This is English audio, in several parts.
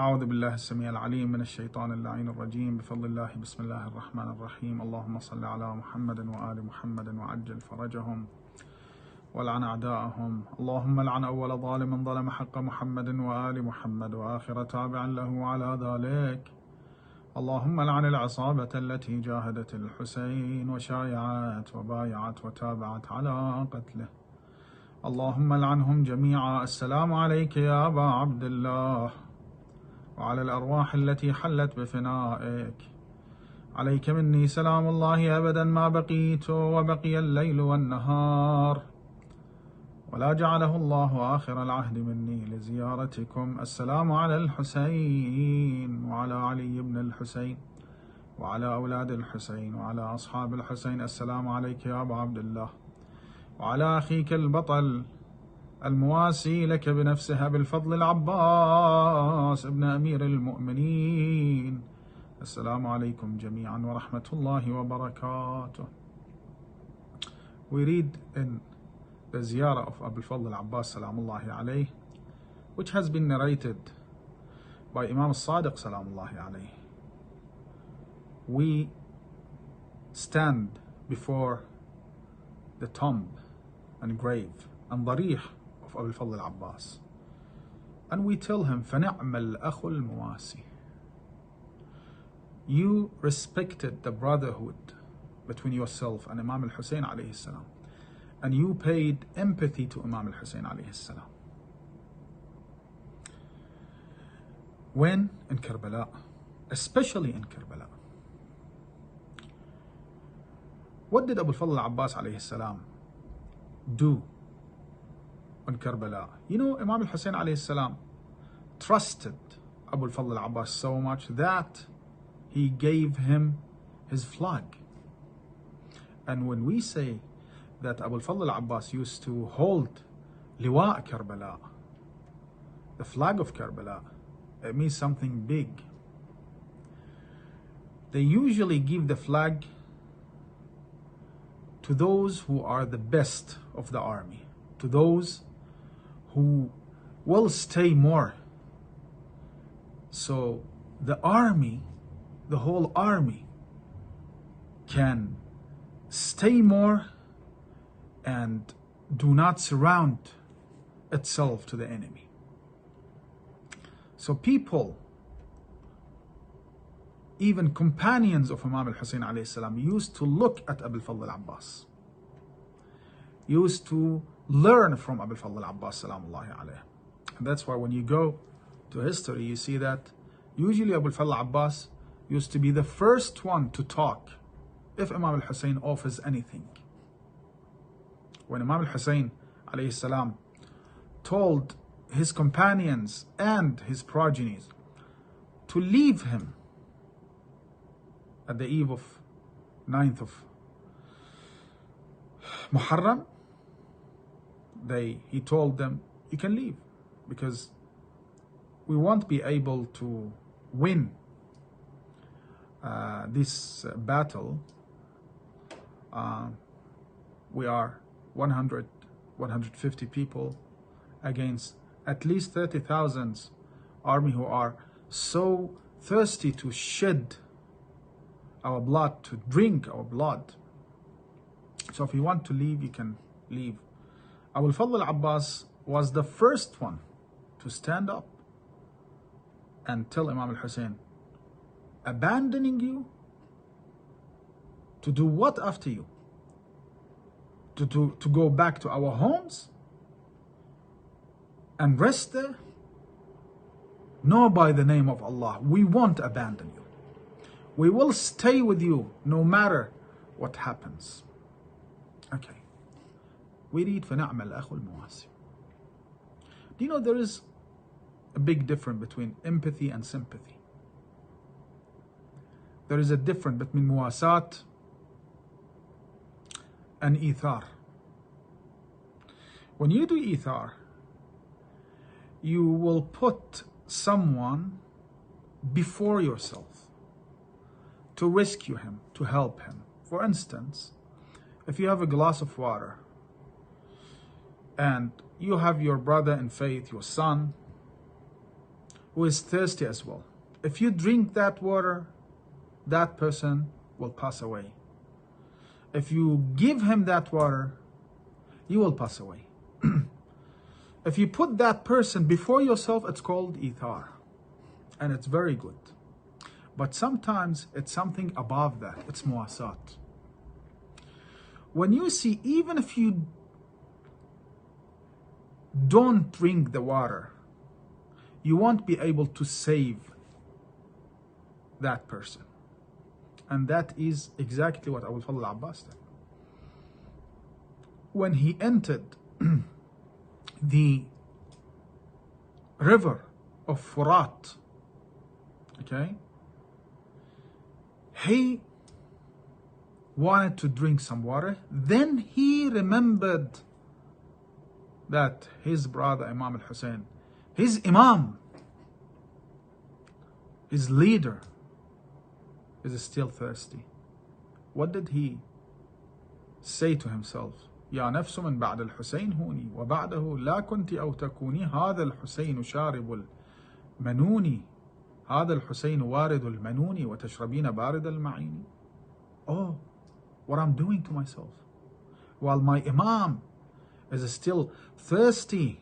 أعوذ بالله السميع العليم من الشيطان اللعين الرجيم بفضل الله بسم الله الرحمن الرحيم اللهم صل على محمد وآل محمد وعجل فرجهم ولعن أعداءهم اللهم لعن أول ظالم ظلم حق محمد وآل محمد وآخر تابع له على ذلك اللهم لعن العصابة التي جاهدت الحسين وشايعت وبايعت وتابعت على قتله اللهم لعنهم جميعا. السلام عليك يا أبا عبد الله وعلى الأرواح التي حلت بفنائك. عليك مني سلام الله أبدا ما بقيت وبقي الليل والنهار ولا جعله الله آخر العهد مني لزيارتكم. السلام على الحسين وعلى علي بن الحسين وعلى أولاد الحسين وعلى أصحاب الحسين. السلام عليك يا أبا عبد الله وعلى أخيك البطل المواسي لك بنفسه بالفضل العباس ابن أمير المؤمنين. السلام عليكم جميعا ورحمة الله وبركاته. We read in the ziyarah of Abu al-Fadl al-Abbas salamullahi alayh, which has been narrated by Imam al-Sadiq salamullahi alayh. We stand before the tomb and grave and darih of Abu al-Fadl al-Abbas, and we tell him فَنِعْمَ الْأَخُ الْمُوَاسِي. You respected the brotherhood between yourself and Imam al-Hussein alayhi salam, and you paid empathy to Imam al-Hussein alayhi salam. When in Karbala, especially in Karbala, what did Abu al-Fadl al-Abbas alayhi salam do on Karbala? You know, Imam al-Hussein alayhi salam trusted Abu al-Fadl al-Abbas so much that he gave him his flag. And when we say that Abu al-Fadl al-Abbas used to hold liwa Karbala, the flag of Karbala, it means something big. They usually give the flag to those who are the best of the army, to those who will stay more. So the army, the whole army, can stay more and do not surround itself to the enemy. So people, even companions of Imam al-Hussein alayhi salam, used to look at Abu al-Fadl al-Abbas, used to learn from Abu al-Fadl al-Abbas salamullahi alayh. And that's why when you go to history, you see that usually Abu al-Fadl al-Abbas used to be the first one to talk if Imam al-Hussein offers anything. When Imam al-Hussein alayhi salam told his companions and his progenies to leave him at the eve of 9th of محرم, he told them, you can leave because we won't be able to win this battle. We are 150 people against at least 30,000 army who are so thirsty to shed our blood, to drink our blood. So if you want to leave, you can leave. Abu al-Fadl al-Abbas was the first one to stand up and tell Imam al-Hussein, abandoning you to do what after you? To go back to our homes and rest there? No, by the name of Allah, we won't abandon you. We will stay with you no matter what happens. Okay. We read فَنَعْمَ الْأَخُ الْمُوَاسِي. Do you know there is a big difference between empathy and sympathy? There is a difference between muwasat and ithar. When you do ithar, you will put someone before yourself to rescue him, to help him. For instance, if you have a glass of water and you have your brother in faith, your son, who is thirsty as well. If you drink that water, that person will pass away. If you give him that water, you will pass away. If you put that person before yourself, it's called ithar. And it's very good. But sometimes it's something above that. It's muwasat. When you see, even if you don't drink the water, you won't be able to save that person. And that is exactly what Abu al-Fadl Abbas did. When he entered the river of Furat, okay, he wanted to drink some water. Then he remembered that his brother Imam al-Hussein, his Imam, his leader, is still thirsty. What did he say to himself? يا نفس من بعد الحسين هوني وبعده لا كنت أو تكوني هذا الحسين شارب المنون هذا الحسين وارد المنون وتشربين بارد المعين. Oh, what I'm doing to myself while my Imam is still thirsty,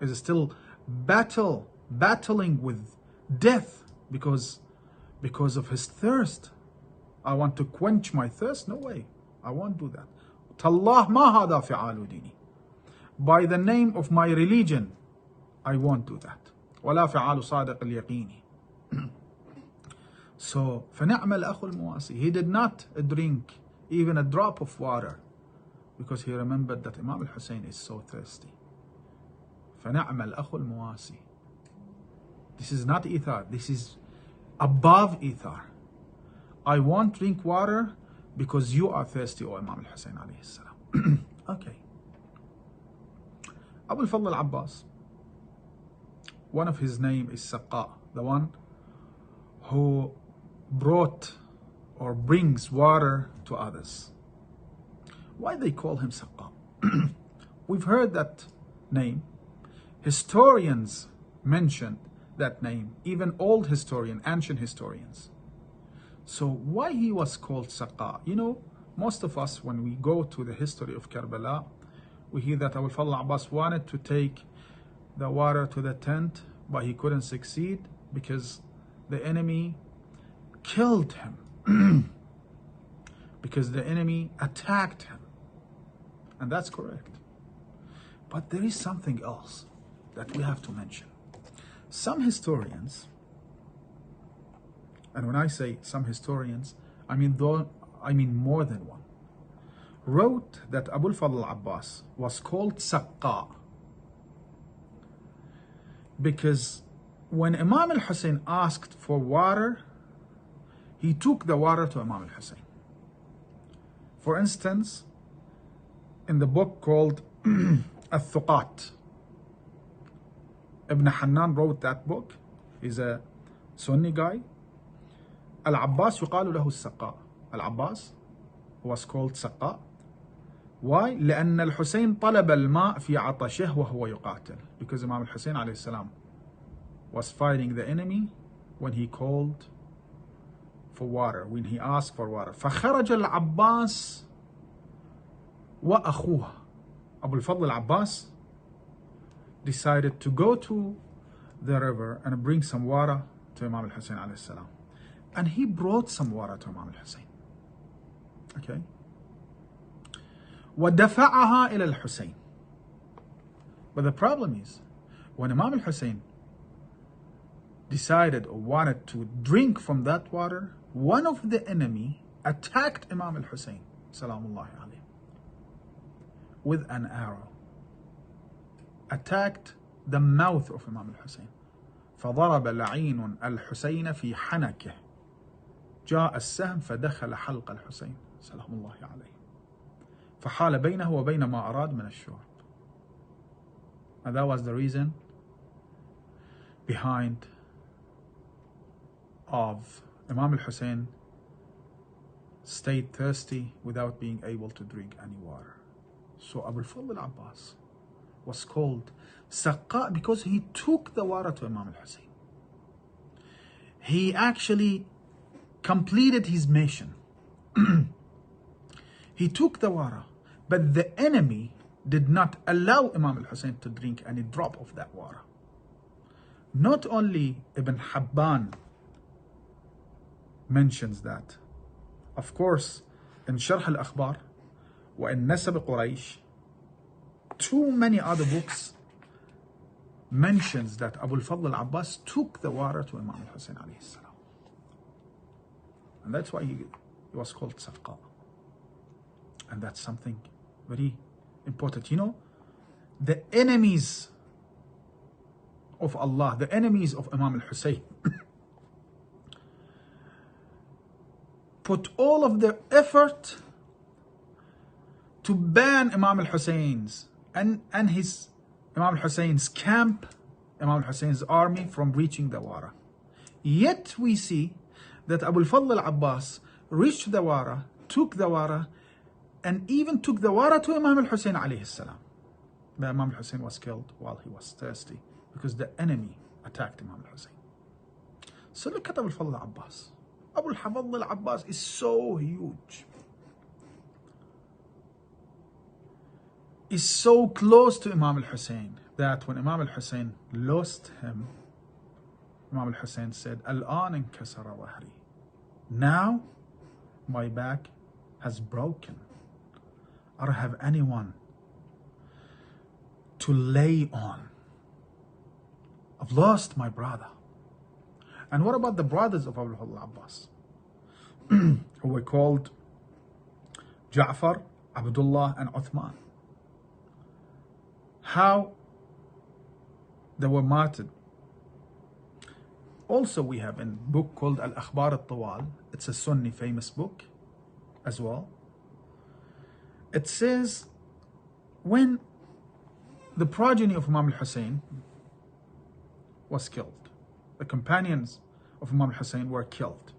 is still battling with death because of his thirst. I want to quench my thirst? No way, I won't do that. Tallah ma hada fi'alu dini. By the name of my religion, I won't do that. ولا فعال صادق اليقيني. So فنعم الأخ المواسي. He did not drink even a drop of water because he remembered that Imam al-Hussein is so thirsty. فنعم الأخ المواسي. This is not ithar. This is above ithar. I won't drink water because you are thirsty, O Imam al-Hussein alayhi salam. Okay. Abu al-Fadl al-Abbas, one of his name is Saqa, the one who brought or brings water to others. Why they call him Saqa? We've heard that name. Historians mentioned that name, even old historians, ancient historians. So why he was called Saqa? You know, most of us, when we go to the history of Karbala, we hear that Abu al-Fadl Abbas wanted to take the water to the tent, but he couldn't succeed because the enemy killed him. Because the enemy attacked him. And that's correct. But there is something else that we have to mention. Some historians, and when I say some historians, I mean more than one, wrote that Abu al-Fadl Abbas was called Saqa because when Imam al-Hussein asked for water, he took the water to Imam al-Hussein. For instance, in the book called Al-Thuqat, Ibn Hannan wrote that book. He's a Sunni guy. Al-Abbas يقال له السقاء. Al-Abbas was called Saqa. Why? لأن الحسين طلب الماء في عطشه وهو يقاتل. Because Imam al-Hussein alayhi salam was fighting the enemy when he called for water, when he asked for water. فخرج العباس وأخوه. Abu al-Fadl al-Abbas decided to go to the river and bring some water to Imam al-Hussein alayhi salam. And he brought some water to Imam al-Hussein. Okay. وَدَفَعَهَا إِلَى الْحُسَيْنِ. But the problem is, when Imam al-Hussein decided or wanted to drink from that water, one of the enemy attacked Imam al-Hussein salamullahi alayhi with an arrow. Attacked the mouth of Imam al-Hussein. فضرب لعين الحسين في حنكه. جاء السهم فدخل حلق الحسين سلام الله عليه. فحال بينه وبين ما أراد من الشرب. And that was the reason behind of Imam al-Hussein stayed thirsty without being able to drink any water. So Abu al-Fadl al-Abbas was called Saqa because he took the water to Imam al-Hussein. he actually completed his mission. He took the water, but the enemy did not allow Imam al-Hussein to drink any drop of that water. Not only Ibn Habban mentions that, of course, in Sharh al-Akhbar wa in Nasab Quraysh, too many other books mentions that Abu al-Fadl al-Abbas took the water to Imam al-Hussein alayhi salam. And that's why he was called Safqa. And that's something very important. You know, the enemies of Allah, the enemies of Imam al-Hussein, put all of their effort to ban Imam al-Hussein's and his Imam al-Hussein's camp, Imam al-Hussein's army from reaching the water. Yet we see that Abu al-Fadl al-Abbas reached the water, took the water, and even took the water to Imam al-Hussein alayhi salam. But Imam al-Hussein was killed while he was thirsty because the enemy attacked Imam al-Hussein. So look at Abu al-Fadl al-Abbas. Abu al-Fadl al-Abbas is so huge. Is so close to Imam al-Hussein that when Imam al-Hussein lost him, Imam al-Hussein said, Al-an inkasara wahri. Now my back has broken. I don't have anyone to lay on. I've lost my brother. And what about the brothers of Abu al-Fadl al-Abbas? Who were called Ja'far, Abdullah, and Uthman. How they were martyred. Also we have a book called Al-Akhbar al-Tawal. It's a Sunni famous book as well. It says when the progeny of Imam al-Hussein was killed, the companions of Imam al-Hussein were killed,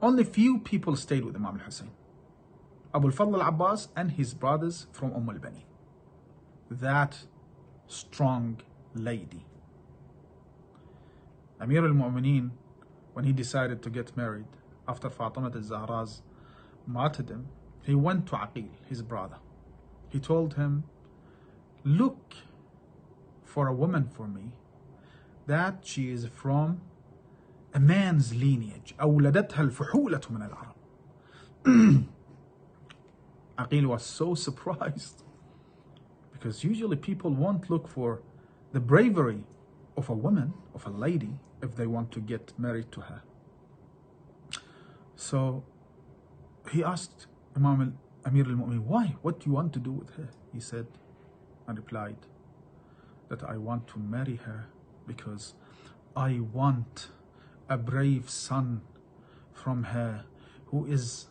only few people stayed with Imam al-Hussein. Abu al-Fadl al-Abbas and his brothers from al-Bani. That strong lady. Amir al-Mu'mineen, when he decided to get married after Fatima al-Zahra's martyrdom, he went to Aqil, his brother. He told him, look for a woman for me that she is from a man's lineage. أولدتها الفحولة من العرب. Aqil was so surprised because usually people won't look for the bravery of a woman, of a lady, if they want to get married to her. So he asked Imam Amir al-Mu'mineen, why? What do you want to do with her? He said and replied that I want to marry her because I want a brave son from her who is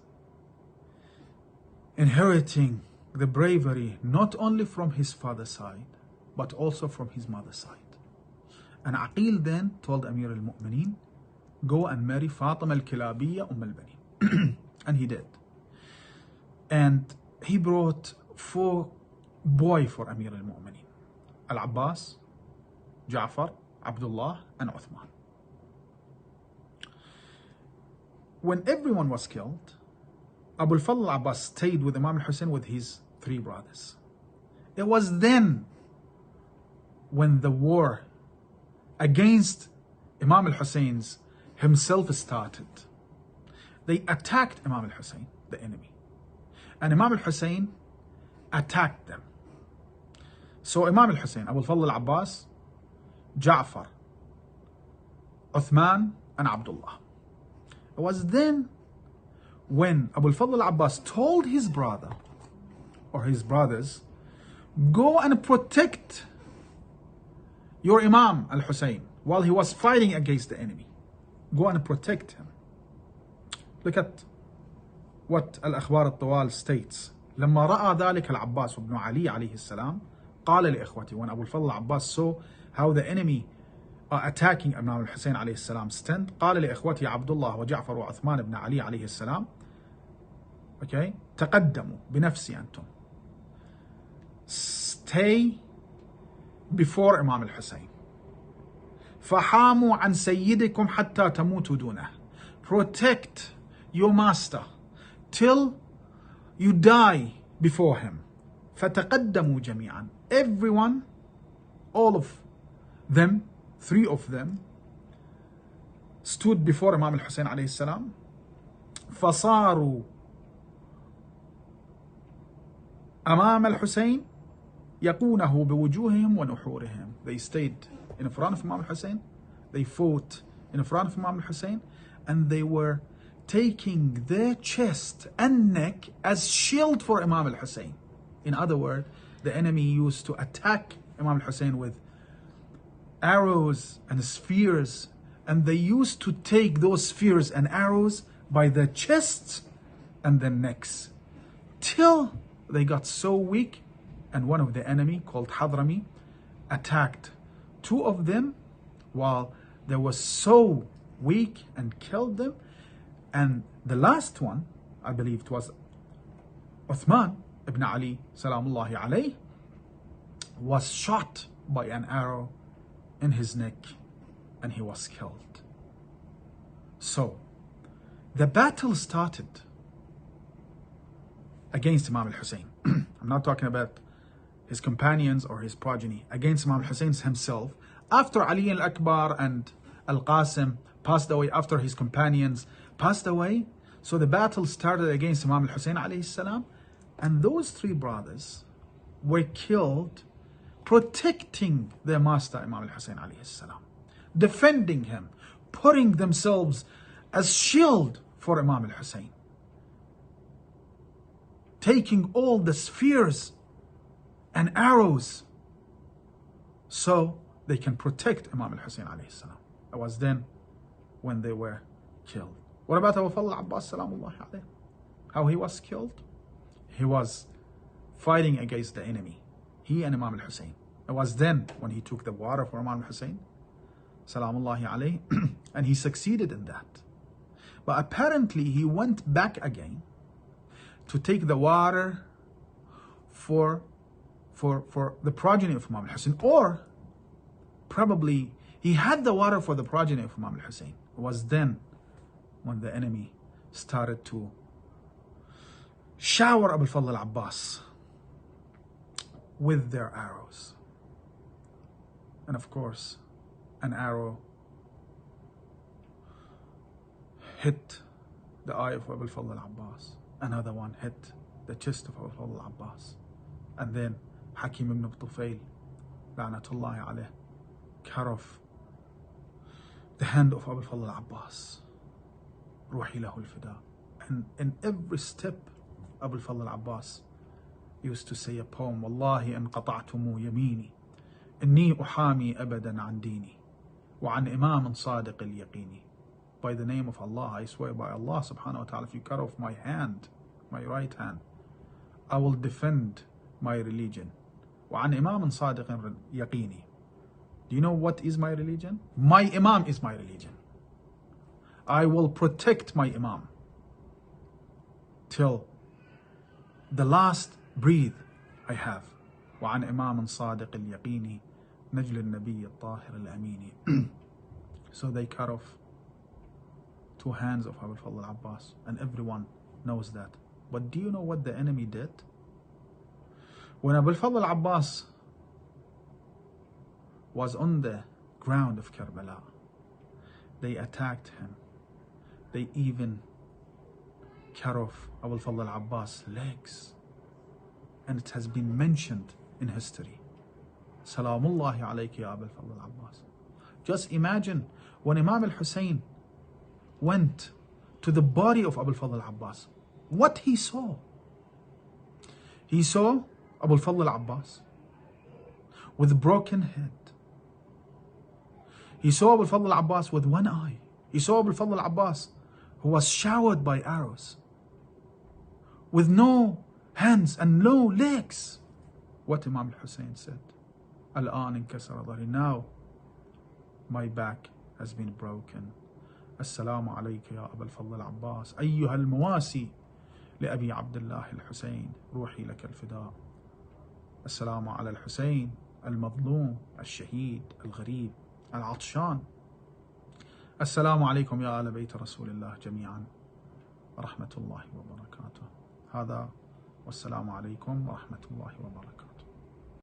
inheriting the bravery not only from his father's side but also from his mother's side. And Aqil then told Amir al-Mu'mineen, go and marry Fatima al-Kilabiyya al-Bani. And he did. And he brought 4 boys for Amir al-Mu'mineen: Al-Abbas, Ja'far, Abdullah, and Uthman. When everyone was killed, Abu al-Fadl al-Abbas stayed with Imam al-Hussein with his 3 brothers. It was then when the war against Imam al-Hussein's himself started. They attacked Imam al-Hussein, the enemy. And Imam al-Hussein attacked them. So Imam al-Hussein, Abu al-Fadl al-Abbas, Ja'far, Uthman, and Abdullah. It was then when Abu al-Fadl al-Abbas told his brother or his brothers, go and protect your Imam al-Hussein while he was fighting against the enemy. Go and protect him. Look at what Al-Akhbar al-Tawal states. لما رأى ذلك العباس وابن علي عليه السلام قال لإخوته. When Abu al-Fadl al-Abbas saw how the enemy are attacking Imam al-Hussein عليه السلام stand, قال لإخوته عبد الله وجعفر وعثمان بن علي عليه السلام, okay, تقدموا بنفسي أنتم. Stay before Imam al-Hussein. فحاموا عن سيدكم حتى تموتوا دونه. Protect your master till you die before him. فتقدموا جميعا. Everyone, all of them, 3 of them, stood before Imam al-Hussein عليه السلام. فصاروا أمام الحسين يقونه بوجوههم ونحورهم. They stayed in front of Imam al-Hussein, they fought in front of Imam al-Hussein, and they were taking their chest and neck as shield for Imam al-Hussein. In other words, the enemy used to attack Imam al-Hussein with arrows and spears, and they used to take those spears and arrows by their chests and their necks till they got so weak, and one of the enemy called Hadrami attacked 2 of them while they were so weak and killed them. And the last one, I believe it was Uthman ibn Ali salamullahi alayh, was shot by an arrow in his neck and he was killed. So the battle started against Imam al-Hussein. I'm not talking about his companions or his progeny, against Imam al-Hussein himself. After Ali al-Akbar and al-Qasim passed away, after his companions passed away, so the battle started against Imam al-Hussein alayhi salam, and those 3 brothers were killed protecting their master Imam al-Hussein alayhi salam, defending him, putting themselves as shield for Imam al-Hussein, taking all the spears and arrows so they can protect Imam al-Hussein alayhi salam. It was then when they were killed. What about Abu Fadl Abbas salamullahi alayhi? How he was killed? He was fighting against the enemy, he and Imam al-Hussein. It was then when he took the water for Imam al-Hussein salamullahi alayhi, and he succeeded in that. But apparently he went back again to take the water for the progeny of Imam al-Hussein, or probably he had the water for the progeny of Imam al-Hussein. It was then when the enemy started to shower Abu Fadl al-Abbas with their arrows. And of course, an arrow hit the eye of Abu Fadl al-Abbas. Another one hit the chest of Abu Fadl al-Abbas. And then Hakim ibn Tufail, la'natullahi alayh, cut off the hand of Abu Fadl al-Abbas. Ruhi lahu al-fida. And in every step, Abu Fadl al-Abbas used to say a poem, Wallahi an qata'tumu yamini, inni uhami abadan an dini, wa an imam sadiq al-yaqini. By the name of Allah, I swear by Allah subhanahu wa ta'ala, if you cut off my hand, my right hand, I will defend my religion. وعن إمام صادق يقيني. Do you know what is my religion? My Imam is my religion. I will protect my Imam till the last breath I have. وعن إمام صادق اليقيني نجل النبي الطاهر الأميني. So they cut off 2 hands of Abu Fadl al-Abbas, and everyone knows that. But do you know what the enemy did? When Abu Fadl al-Abbas was on the ground of Karbala, they attacked him. They even cut off Abu Fadl al-Abbas' legs. And it has been mentioned in history. Salamullahi alayki ya Abu Fadl al-Abbas. Just imagine when Imam al-Hussein went to the body of Abu Fadl al-Abbas, what he saw. He saw Abu Fadl al-Abbas with a broken head. He saw Abu Fadl al-Abbas with 1 eye. He saw Abu Fadl al-Abbas who was showered by arrows, with no hands and no legs. What Imam al-Hussein said, Al-an inkasara dhahri, now my back has been broken. Assalamu alayka ya Abu Fadl al-Abbas, ayyuha al-muwasi لأبي عبد الله الحسين روحي لك الفداء. السلام على الحسين المظلوم الشهيد الغريب العطشان. السلام عليكم يا آل بيت رسول الله جميعا ورحمة الله وبركاته. هذا والسلام عليكم ورحمة الله وبركاته.